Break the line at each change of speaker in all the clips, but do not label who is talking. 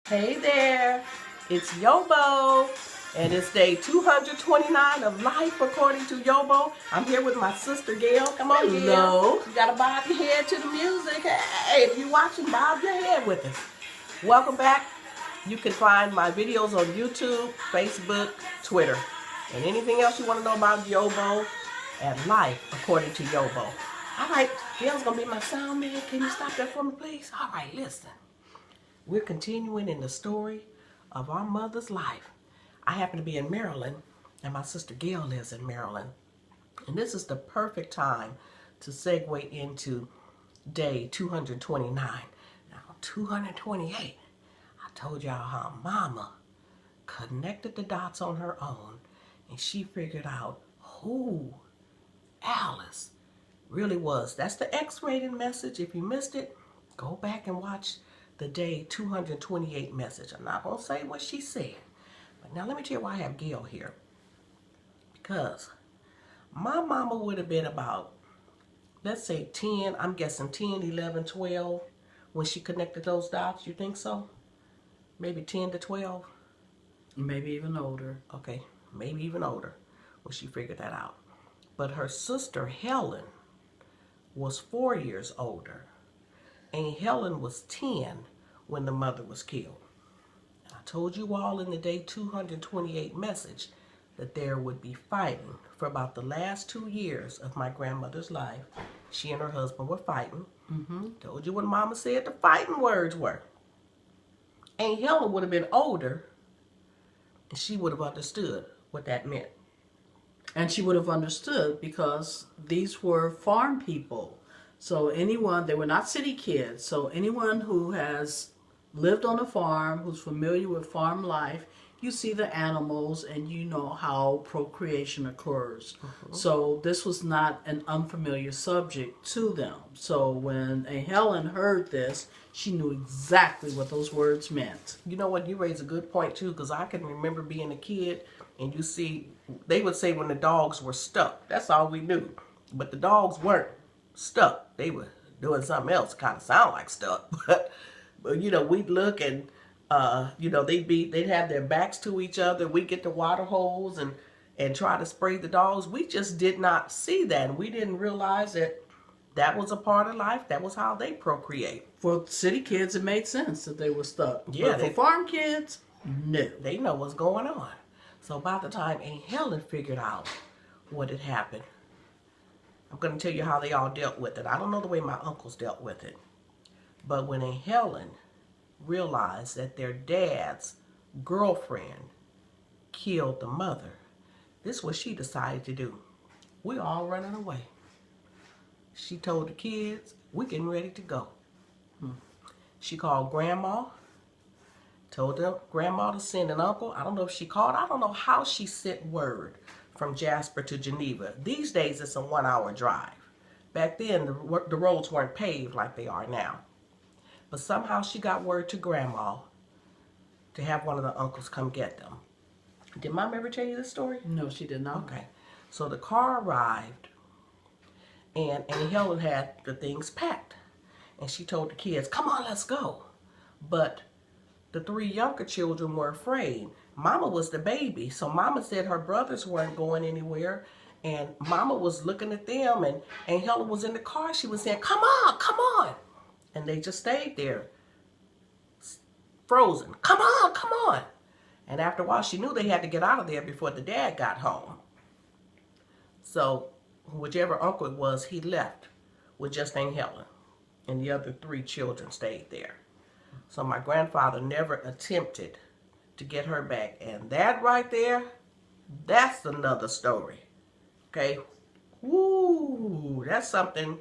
Hey there, it's YoBo, and it's day 229 of life according to YoBo. I'm here with my sister Gail. Come on, Gail.
Hello.
You gotta bob your head to the music. Hey, if you're watching, bob your head with us. Welcome back. You can find my videos on YouTube, Facebook, Twitter, and anything else you want to know about YoBo and life according to YoBo. All right, Gail's gonna be my sound man. Can you stop that for me, please? All right, listen. We're continuing in the story of our mother's life. I happen to be in Maryland, and my sister Gail lives in Maryland. And this is the perfect time to segue into day 229. Now, 228, I told y'all how Mama connected the dots on her own, and she figured out who Alice really was. That's the X-rated message. If you missed it, go back and watch the day 228 message. I'm not going to say what she said. But now let me tell you why I have Gail here. Because my mama would have been about, let's say 10, I'm guessing 10, 11, 12 when she connected those dots. You think so? Maybe 10 to 12?
Maybe even older.
Okay, maybe even older when she figured that out. But her sister Helen was 4 years older. And Helen was 10 when the mother was killed. I told you all in the day 228 message that there would be fighting for about the last 2 years of my grandmother's life. She and her husband were fighting. Told you what Mama said the fighting words were. And Helen would have been older, and she would have understood what that meant.
And she would have understood because these were farm people. So anyone, they were not city kids. So anyone who has lived on a farm, who's familiar with farm life, you see the animals and you know how procreation occurs. So this was not an unfamiliar subject to them. So when Helen heard this, she knew exactly what those words meant.
You know what? You raise a good point too, because I can remember being a kid and you see, they would say when the dogs were stuck. That's all we knew. But the dogs weren't stuck. They were doing something else, kind of sound like stuck. But you know, we'd look and you know, they'd have their backs to each other. We'd get the water hose and try to spray the dogs. We just did not see that, and we didn't realize that that was a part of life. That was how they procreate.
For city kids, it made sense that they were stuck.
Yeah,
but for farm kids, no.
They know what's going on. So by the time Aunt Helen figured out what had happened, I'm going to tell you how they all dealt with it. I don't know the way my uncles dealt with it. But when Aunt Helen realized that their dad's girlfriend killed the mother, this is what she decided to do. We all running away. She told the kids, we getting ready to go. She called Grandma, told her Grandma to send an uncle. I don't know if she called. I don't know how she sent word from Jasper to Geneva. These days it's a 1-hour drive. Back then the roads weren't paved like they are now. But somehow she got word to Grandma to have one of the uncles come get them. Did Mom ever tell you this story?
No, she did not.
Okay. So the car arrived and Helen had the things packed. And she told the kids, come on, let's go. But the 3 younger children were afraid. Mama was the baby, so Mama said her brothers weren't going anywhere, and Mama was looking at them, and Helen was in the car. She was saying, come on, come on. And they just stayed there, frozen. Come on, come on. And after a while, she knew they had to get out of there before the dad got home. So whichever uncle it was, he left with just Aunt Helen, and the other 3 children stayed there. So my grandfather never attempted to get her back. And that right there, that's another story. Okay? Woo! That's something,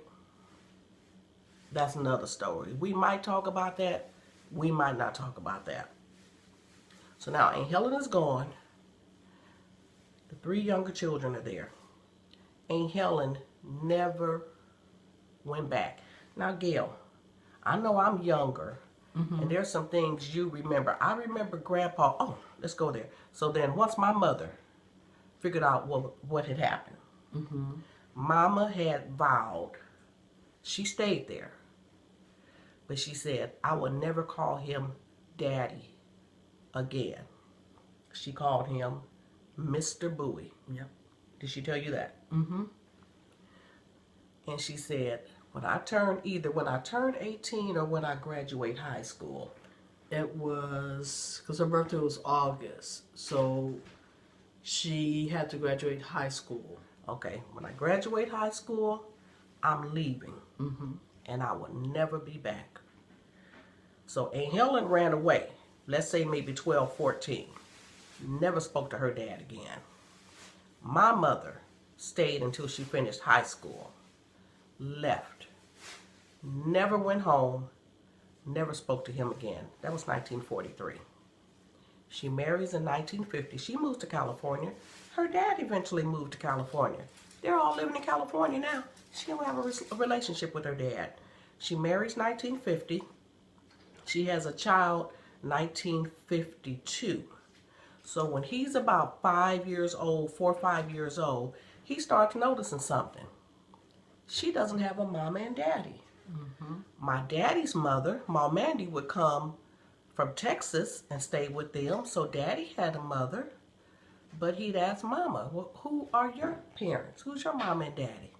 that's another story. We might talk about that. We might not talk about that. So now Aunt Helen is gone. The 3 younger children are there. Aunt Helen never went back. Now, Gail, I know I'm younger. And there's some things you remember. I remember Grandpa. Oh, let's go there. So then once my mother figured out what had happened, Mama had vowed, she stayed there, but she said, I will never call him Daddy again. She called him Mr. Bowie.
Yep.
Did she tell you that?
Mm-hmm.
And she said, when I turn 18 or when I graduate high school.
It was, because her birthday was August, so she had to graduate high school.
Okay, when I graduate high school, I'm leaving.
Mm-hmm.
And I will never be back. So Aunt Helen ran away, let's say maybe 12, 14. Never spoke to her dad again. My mother stayed until she finished high school. Left. Never went home. Never spoke to him again. That was 1943. She marries in 1950. She moves to California. Her dad eventually moved to California. They're all living in California now. She don't have a relationship with her dad. She marries 1950. She has a child 1952. So when he's about 5 years old, 4 or 5 years old, he starts noticing something. She doesn't have a mama and daddy.
Mm-hmm.
My daddy's mother, Ma Mandy, would come from Texas and stay with them. So daddy had a mother, but he'd ask mama, well, who are your parents? Who's your mama and daddy?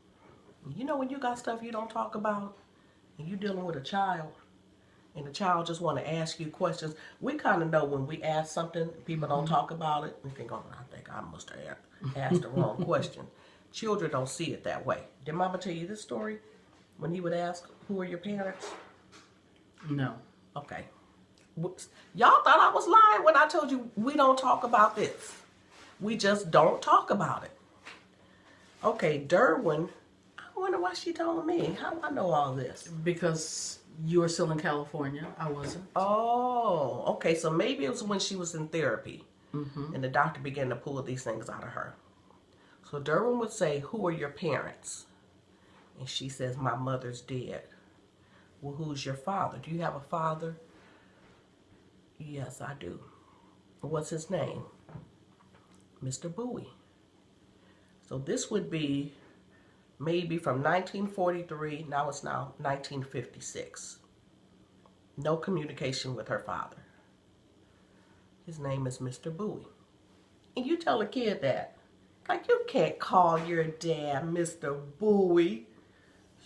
You know when you got stuff you don't talk about and you're dealing with a child and the child just want to ask you questions. We kind of know when we ask something, people don't talk about it. We think, oh, I think I must have asked the wrong question. Children don't see it that way. Did mama tell you this story? When he would ask, who are your parents?
No.
Okay. Y'all thought I was lying when I told you we don't talk about this. We just don't talk about it. Okay, Derwin, I wonder why she told me. How do I know all this?
Because you were still in California. I wasn't.
Oh, okay. So maybe it was when she was in therapy.
Mm-hmm.
And the doctor began to pull these things out of her. So Derwin would say, who are your parents? And she says, my mother's dead. Well, who's your father? Do you have a father? Yes, I do. What's his name? Mr. Bowie. So this would be maybe from 1943, now it's now 1956. No communication with her father. His name is Mr. Bowie. And you tell a kid that. Like, you can't call your dad Mr. Bowie.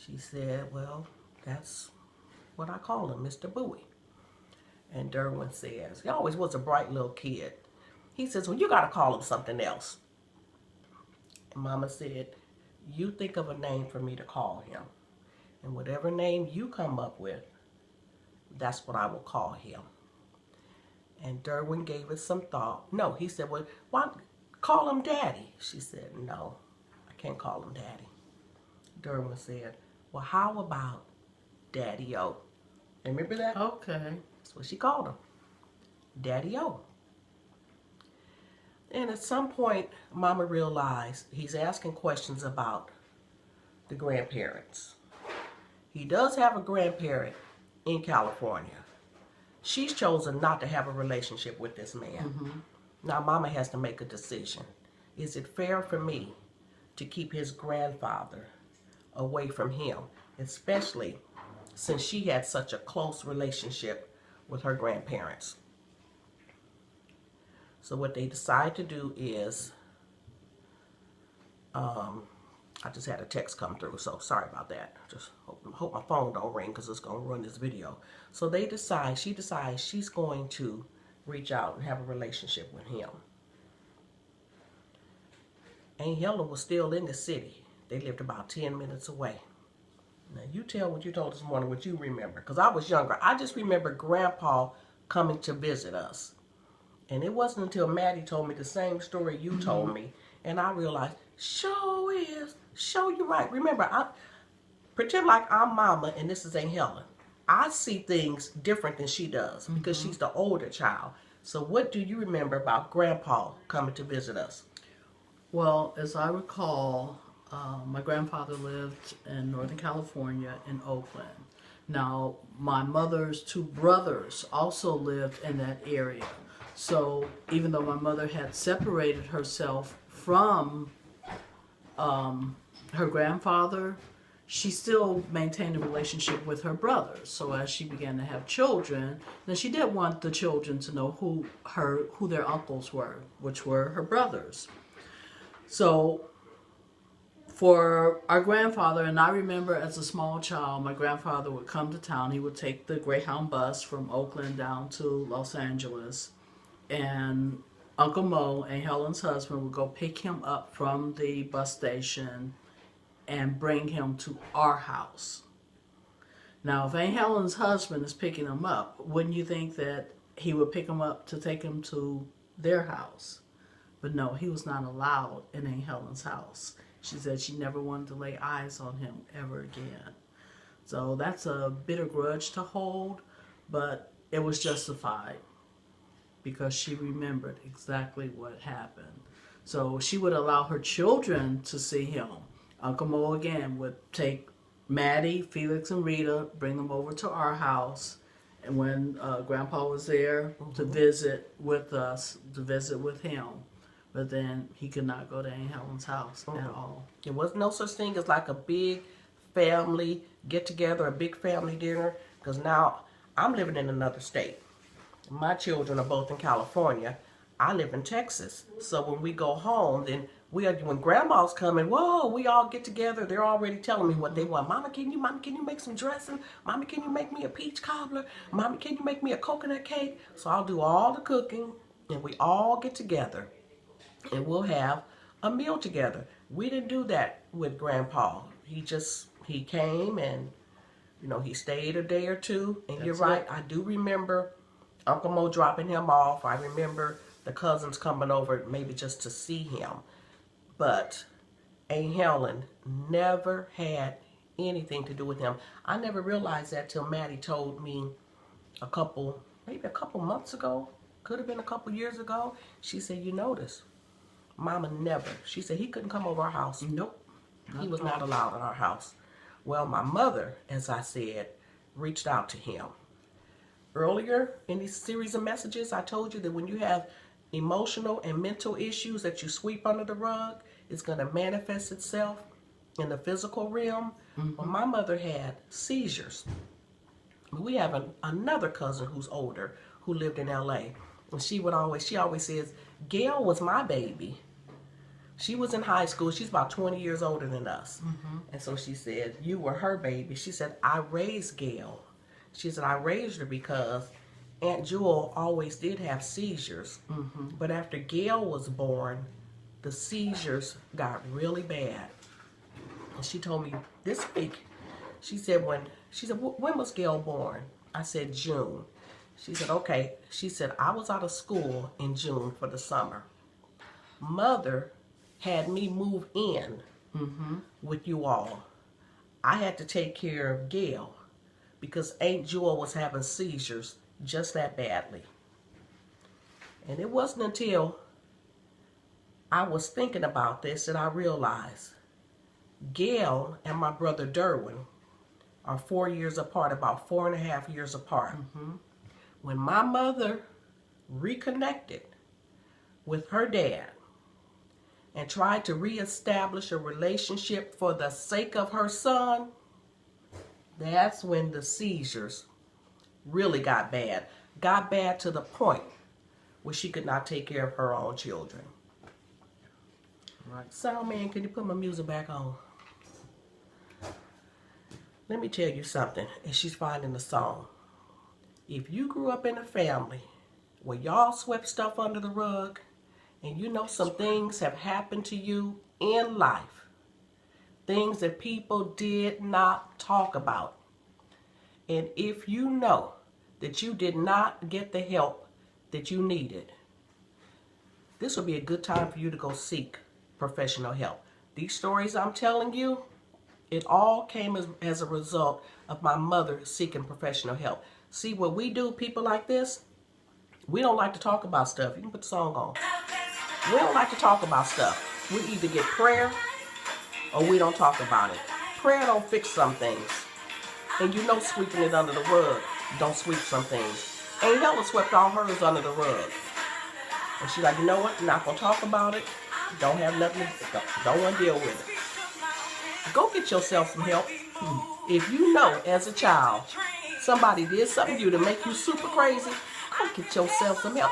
She said, well, that's what I call him, Mr. Bowie. And Derwin says, he always was a bright little kid. He says, well, you got to call him something else. And Mama said, you think of a name for me to call him. And whatever name you come up with, that's what I will call him. And Derwin gave it some thought. No, he said, well, why call him Daddy? She said, no, I can't call him Daddy. Derwin said, well, how about Daddy-O? Remember that?
Okay.
That's what she called him. Daddy-O. And at some point, Mama realized he's asking questions about the grandparents. He does have a grandparent in California. She's chosen not to have a relationship with this man.
Mm-hmm.
Now, Mama has to make a decision. Is it fair for me to keep his grandfather away from him, especially since she had such a close relationship with her grandparents? So what they decide to do is, I just had a text come through, so sorry about that. Just hope my phone don't ring because it's going to run this video. So she decides she's going to reach out and have a relationship with him. Aunt Helen was still in the city. They lived about 10 minutes away. Now you tell what you told this morning, what you remember. Because I was younger. I just remember Grandpa coming to visit us. And it wasn't until Mattie told me the same story you told me. And I realized, sure you're right. Remember, I pretend like I'm Mama and this is Aunt Helen. I see things different than she does because she's the older child. So what do you remember about Grandpa coming to visit us?
Well, as I recall, my grandfather lived in Northern California in Oakland. Now, my mother's two brothers also lived in that area. So even though my mother had separated herself from her grandfather, she still maintained a relationship with her brothers. So as she began to have children, then she did want the children to know who their uncles were, which were her brothers. So for our grandfather, and I remember as a small child, my grandfather would come to town. He would take the Greyhound bus from Oakland down to Los Angeles, and Uncle Mo and Helen's husband would go pick him up from the bus station and bring him to our house. Now, if Aunt Helen's husband is picking him up, wouldn't you think that he would pick him up to take him to their house? But no, he was not allowed in Aunt Helen's house. She said she never wanted to lay eyes on him ever again. So that's a bitter grudge to hold, but it was justified because she remembered exactly what happened. So she would allow her children to see him. Uncle Mo again would take Mattie, Felix, and Rita, bring them over to our house. And when Grandpa was there to visit with us, to visit with him, but then he could not go to Aunt Helen's house at all.
There was no such thing as like a big family get-together, a big family dinner, because now I'm living in another state. My children are both in California. I live in Texas. So when we go home, then when Grandma's coming, whoa, we all get together. They're already telling me what they want. Mama, can you make some dressing? Mama, can you make me a peach cobbler? Mama, can you make me a coconut cake? So I'll do all the cooking, and we all get together, and we'll have a meal together. We didn't do that with Grandpa. He came and, he stayed a day or two. And you're right, I do remember Uncle Mo dropping him off. I remember the cousins coming over maybe just to see him. But Aunt Helen never had anything to do with him. I never realized that till Mattie told me maybe a couple months ago, could have been a couple years ago. She said, you notice, Mama never. She said he couldn't come over our house. Nope. He was not allowed in our house. Well, my mother, as I said, reached out to him. Earlier in this series of messages, I told you that when you have emotional and mental issues that you sweep under the rug, it's going to manifest itself in the physical realm. Well, my mother had seizures. We have another cousin who's older who lived in LA. And she always says, Gail was my baby. She was in high school. She's about 20 years older than us. And so she said, you were her baby. She said, I raised Gail. She said, I raised her because Aunt Jewel always did have seizures. But after Gail was born, the seizures got really bad. And she told me this week, she said, when was Gail born? I said, June. She said, okay. She said, I was out of school in June for the summer. Mother had me move in with you all. I had to take care of Gail because Aunt Jewel was having seizures just that badly. And it wasn't until I was thinking about this that I realized Gail and my brother Derwin are 4 years apart, about 4.5 years apart. When my mother reconnected with her dad and tried to reestablish a relationship for the sake of her son, that's when the seizures really got bad. Got bad to the point where she could not take care of her own children. Right. Sound man, can you put my music back on? Let me tell you something, and she's finding the song. If you grew up in a family where y'all swept stuff under the rug, and you know some things have happened to you in life, things that people did not talk about, and if you know that you did not get the help that you needed, this would be a good time for you to go seek professional help. These stories I'm telling you, it all came as a result of my mother seeking professional help. See, what we do, people like this, we don't like to talk about stuff. You can put the song on. We don't like to talk about stuff. We either get prayer or we don't talk about it. Prayer don't fix some things. And you know sweeping it under the rug don't sweep some things. Aunt Helen swept all hers under the rug. And she's like, you know what? I'm not going to talk about it. Don't have nothing. Don't want to deal with it. Go get yourself some help. If you know as a child somebody did something to you to make you super crazy, go get yourself some help.